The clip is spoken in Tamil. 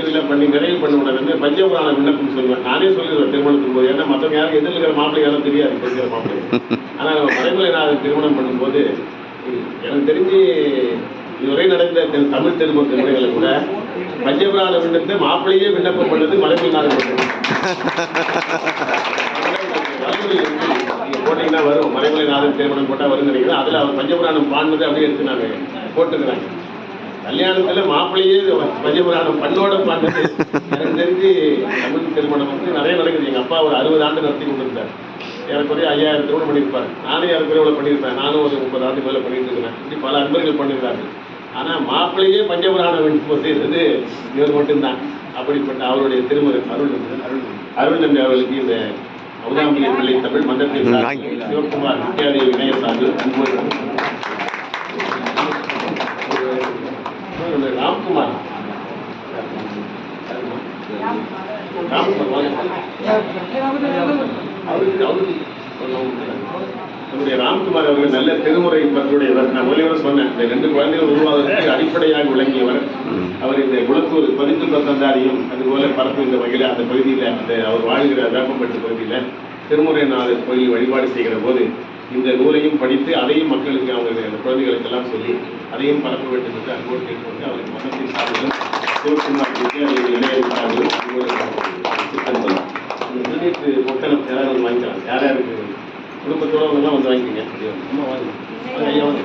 இறுதியில் பண்ணி நிறைவு பண்ண உடனே பஞ்சபுராண விண்ணப்பம் சொல்லுவேன். நானே சொல்லிடுவேன் திருமணத்துக்கு போது. ஏன்னா மற்றவங்க யாரும் எதிர்த்து இருக்கிற மாப்பிள்ளை யாரும் தெரியாது இருக்கிற மாப்பிள்ளை. ஆனால் மறைமலை நான் திருமணம் பண்ணும்போது எனக்கு தெரிஞ்சு இதுவரை நடந்த தமிழ் திருமண முறைகளை கூட பஞ்சபுராண விண்ணப்பத்தை மாப்பிள்ளையே விண்ணப்பம் பண்ணது மறைமலை நாதன். போட்டீங்கன்னா வரும், மறைமலை நாதன் திருமணம் போட்டால் வரும் நினைக்கிறேன். அதில் அவர் பஞ்சபுராணம் பாடினது அப்படியே எடுத்து நாங்கள் போட்டுக்கிறாங்க. கல்யாணத்தில் மாப்பிள்ளையே பஞ்சபுராணம் பண்ணோட பாடினது எனக்கு தெரிஞ்சு தமிழ் திருமணம் நிறைய நடக்குது. எங்கள் அப்பா ஒரு 60 ஆண்டு நடத்தி கொண்டிருந்தார். ஏறக்குறைய 5000 திருமணம் பண்ணியிருப்பார். நானும் ஏறக்குறைய இவ்வளோ பண்ணியிருப்பேன். நானும் ஒரு 30 ஆண்டு மேலே பண்ணிட்டு இருக்கிறேன். இப்படி பல அன்பர்கள் பண்ணியிருக்காங்க. ஆனால் மாப்பிள்ளையே பஞ்சபுராணம் விண்ணப்பம் செய்தது இவர் மட்டும்தான். அப்படிப்பட்ட அவருடைய திருமுறை அருள் நம்பி அவர்களுக்கு இந்த அவுதாம்பிகை பிள்ளை தமிழ் மன்றத்தின் சிவகுமார் வித்யாலய இணைய சார்பில் ராம்குமார் நம்முடைய ராம்குமார் அவர்கள் நல்ல திருமுறை பற்றுடையவர். நான் முதலியவர் சொன்னேன், இந்த 2 குழந்தைகள் உருவாவதற்கு அடிப்படையாக விளங்கியவர் அவர். இந்த குளத்தூர் பதித்து தந்தாரியும் அதுபோல பரப்பு இந்த வகையில் அந்த பகுதியில் அந்த அவர் வாழ்கிற வேப்பம்பட்டு பகுதியில் திருமுறை நாதர் கோயில் வழிபாடு செய்கிற போது இந்த நூலையும் படித்து அதையும் மக்களுக்கு அவங்க குழந்தைகளுக்கெல்லாம் சொல்லி அதையும் பரப்ப வேண்டும் என்று அன்போடு கேட்டுக்கொண்டு அவருக்கு மதத்தின் சார்பிலும் சிவகுமார் வித்யாலய இணைய சார்பிலும் சித்தம் சொல்லலாம். இந்த முதலீட்டு பொட்டலம் யாராவது வாங்கிக்கலாம். யார் யாருக்கு குடும்பத்தோடு வந்து வாங்கிக்கங்க. அம்மா வாங்க, ஐயா வாங்க.